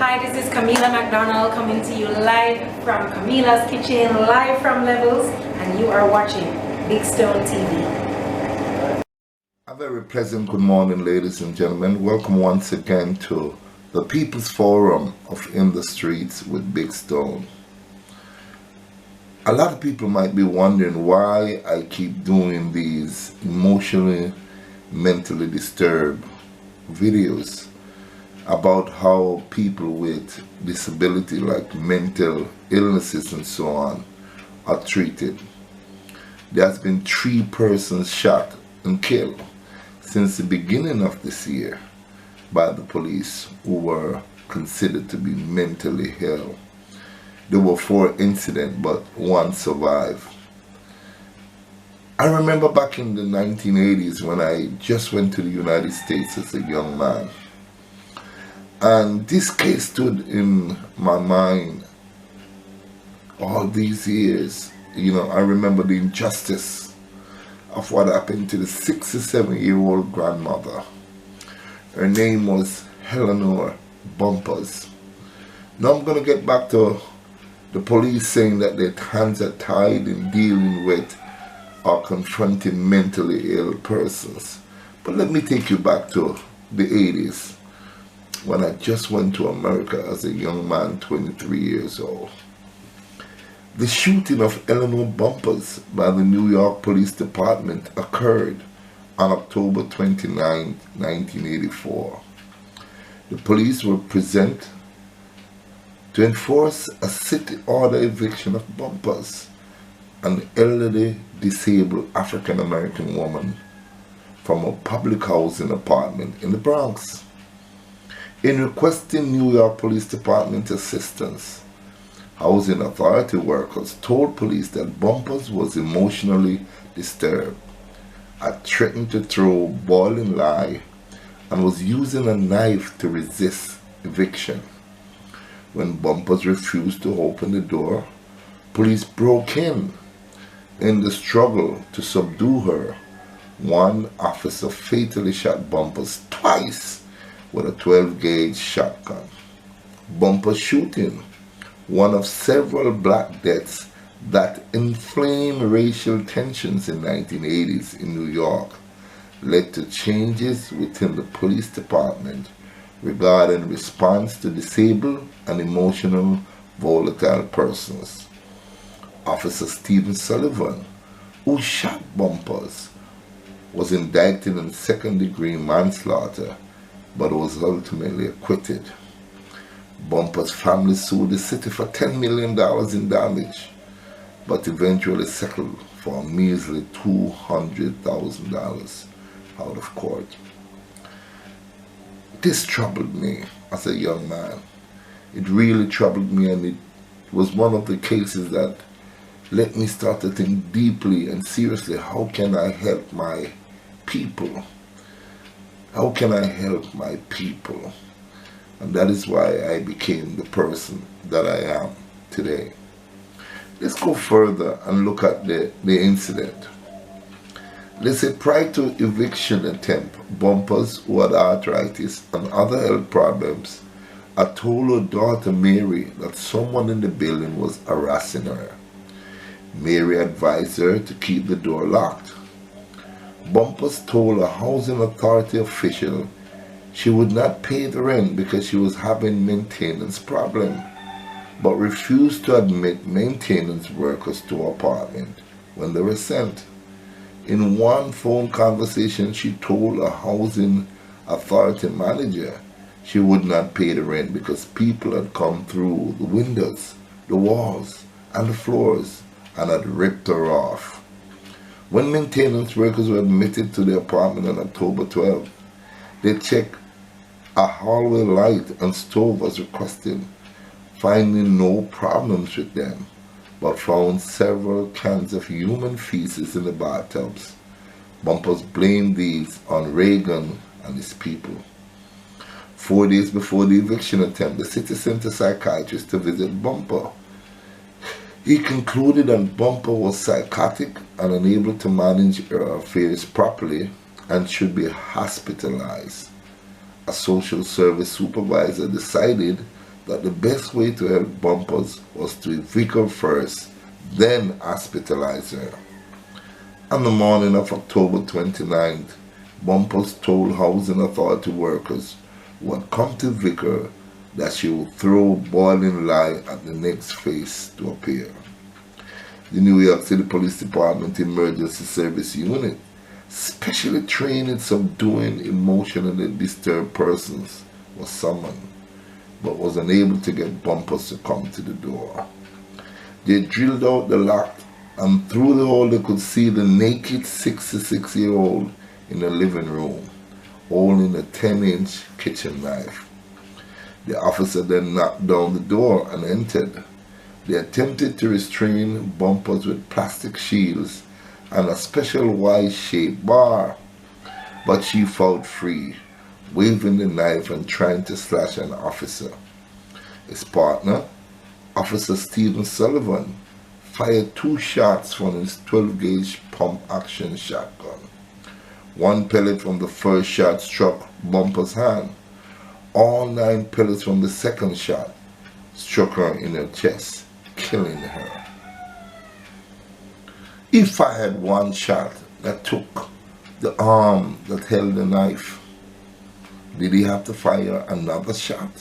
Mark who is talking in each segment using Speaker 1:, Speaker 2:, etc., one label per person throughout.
Speaker 1: Hi, this is Camila McDonald coming to you live from Camila's Kitchen, live from Levels, and you are watching Big Stone TV.
Speaker 2: A very pleasant good morning, ladies and gentlemen. Welcome once again to the People's Forum of In the Streets with Big Stone. A lot of people might be wondering why I keep doing these emotionally, mentally disturbed videos about how people with disability like mental illnesses and so on are treated. There has been 3 persons shot and killed since the beginning of this year by the police who were considered to be mentally ill. There were 4 incidents, but 1 survived. I remember back in the 1980s when I just went to the United States as a young man. And this case stood in my mind all these years. You know, I remember the injustice of what happened to the 67-year-old grandmother. Her name was Eleanor Bumpurs. Now I'm going to get back to the police saying that their hands are tied in dealing with or confronting mentally ill persons. But let me take you back to the 80s. When I just went to America as a young man, 23 years old. The shooting of Eleanor Bumpurs by the New York Police Department occurred on October 29, 1984. The police were present to enforce a city order eviction of Bumpurs, an elderly, disabled African-American woman, from a public housing apartment in the Bronx. In requesting New York Police Department assistance, housing authority workers told police that Bumpurs was emotionally disturbed, had threatened to throw boiling lye, and was using a knife to resist eviction. When Bumpurs refused to open the door, police broke in the struggle to subdue her. One officer fatally shot Bumpurs twice with a 12-gauge shotgun. Bumpurs shooting, one of several black deaths that inflamed racial tensions in the 1980s in New York, led to changes within the police department regarding response to disabled and emotional volatile persons. Officer Stephen Sullivan, who shot Bumpurs, was indicted in second-degree manslaughter but was ultimately acquitted. Bumpurs' family sued the city for $10 million in damage, but eventually settled for a measly $200,000 out of court. This troubled me as a young man. It really troubled me, and it was one of the cases that let me start to think deeply and seriously, how can I help my people? How can I help my people? And that is why I became the person that I am today. Let's go further and look at the incident. Let's say prior to eviction attempt, Bumpurs, who had arthritis and other health problems, had told her daughter Mary that someone in the building was harassing her. Mary advised her to keep the door locked. Bumpurs told a housing authority official she would not pay the rent because she was having maintenance problem, but refused to admit maintenance workers to her apartment when they were sent. In one phone conversation, she told a housing authority manager she would not pay the rent because people had come through the windows, the walls, and the floors and had ripped her off. When maintenance workers were admitted to the apartment on October 12th, they checked a hallway light and stove as requested, finding no problems with them, but found several cans of human feces in the bathtubs. Bumpurs blamed these on Reagan and his people. 4 days before the eviction attempt, the city sent a psychiatrist to visit Bumper. He concluded that Bumper was psychotic and unable to manage her affairs properly and should be hospitalized. A social service supervisor decided that the best way to help Bumpurs was to evict her first, then hospitalize her. On the morning of October 29th, Bumpurs told housing authority workers who had come to evict her that she would throw boiling lye at the next face to appear. The New York City Police Department Emergency Service Unit, specially trained in subduing emotionally disturbed persons, was summoned, but was unable to get Bumpurs to come to the door. They drilled out the lock, and through the hole they could see the naked 66-year-old in the living room, holding a 10-inch kitchen knife. The officer then knocked down the door and entered. They attempted to restrain Bumpurs with plastic shields and a special Y-shaped bar, but she fought free, waving the knife and trying to slash an officer. His partner, Officer Stephen Sullivan, fired 2 shots from his 12-gauge pump-action shotgun. 1 pellet from the first shot struck Bumpurs' hand. All 9 pellets from the second shot struck her in her chest, killing her. He fired 1 shot that took the arm that held the knife. Did he have to fire another shot?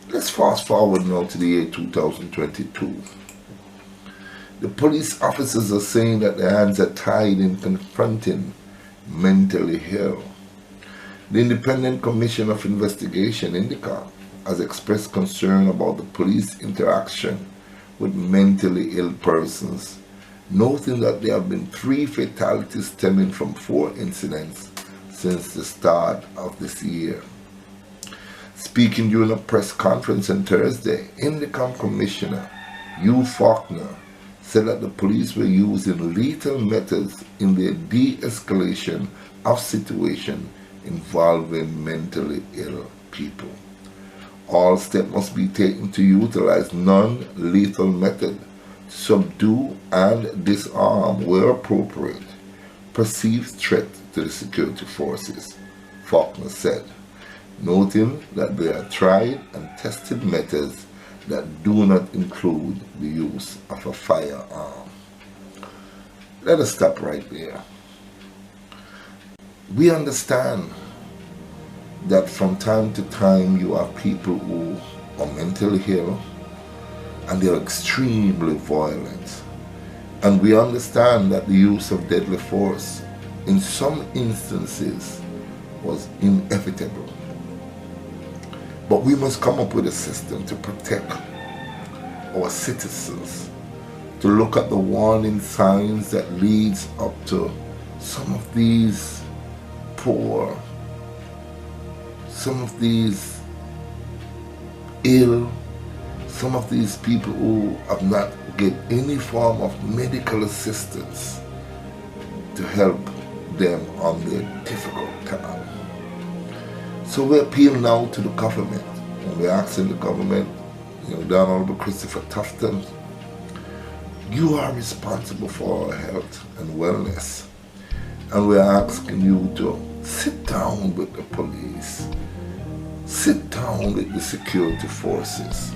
Speaker 2: Let's fast forward now to the year 2022. The police officers are saying that their hands are tied in confronting mentally ill. The Independent Commission of Investigation, INDICOM, has expressed concern about the police interaction with mentally ill persons, noting that there have been 3 fatalities stemming from 4 incidents since the start of this year. Speaking during a press conference on Thursday, INDICOM Commissioner U.S.A. said that the police were using lethal methods in their de-escalation of situations involving mentally ill people. All steps must be taken to utilize non-lethal methods to subdue and disarm, where appropriate, perceived threat to the security forces, Faulkner said, noting that there are tried and tested methods that do not include the use of a firearm. Let us stop right there. We understand that from time to time you have people who are mentally ill and they are extremely violent. And we understand that the use of deadly force in some instances was inevitable. But we must come up with a system to protect our citizens, to look at the warning signs that leads up to some of these poor, some of these ill, some of these people who have not get any form of medical assistance to help them on their difficult time. So we appeal now to the government, and we're asking the government, Donald Christopher Tufton, you are responsible for our health and wellness, and we're asking you to sit down with the police, sit down with the security forces,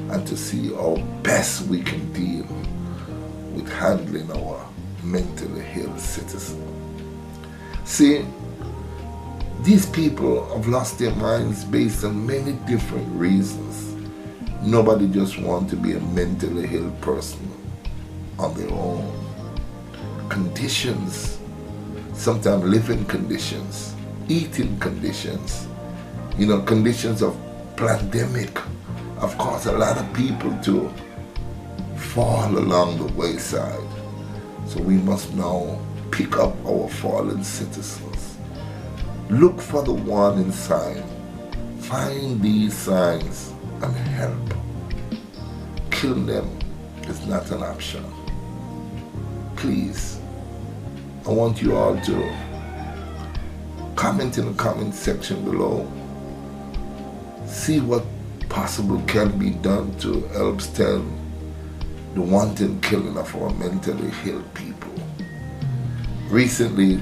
Speaker 2: and to see how best we can deal with handling our mentally ill citizens. See, these people have lost their minds based on many different reasons. Nobody just wants to be a mentally ill person on their own. Conditions, sometimes living conditions, eating conditions, conditions of pandemic have caused a lot of people to fall along the wayside. So we must now pick up our fallen citizens. Look for the warning sign. Find these signs and help. Killing them is not an option. Please, I want you all to comment in the comment section below. See what possible can be done to help stem the wanton killing of our mentally ill people. Recently,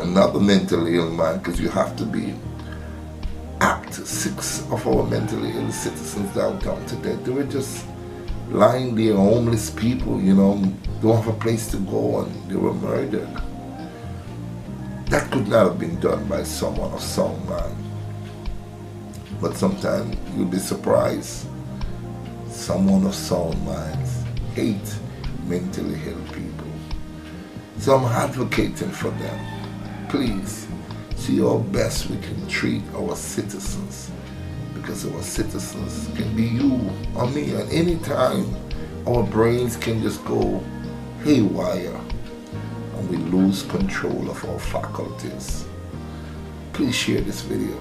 Speaker 2: another mentally ill man, because you have to be 6 of our mentally ill citizens downtown today. They were just lying there, homeless people, you know, don't have a place to go, and they were murdered. That could not have been done by someone of sound mind. But sometimes you'll be surprised. Someone of sound minds hate mentally ill people. So I'm advocating for them. Please, see how best we can treat our citizens, because our citizens can be you or me at any time. Our brains can just go haywire and we lose control of our faculties. Please share this video.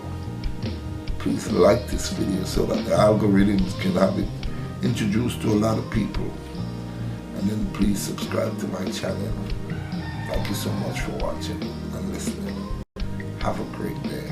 Speaker 2: Please like this video so that the algorithms can have it introduced to a lot of people. And then please subscribe to my channel. Thank you so much for watching and listening. Have a great day.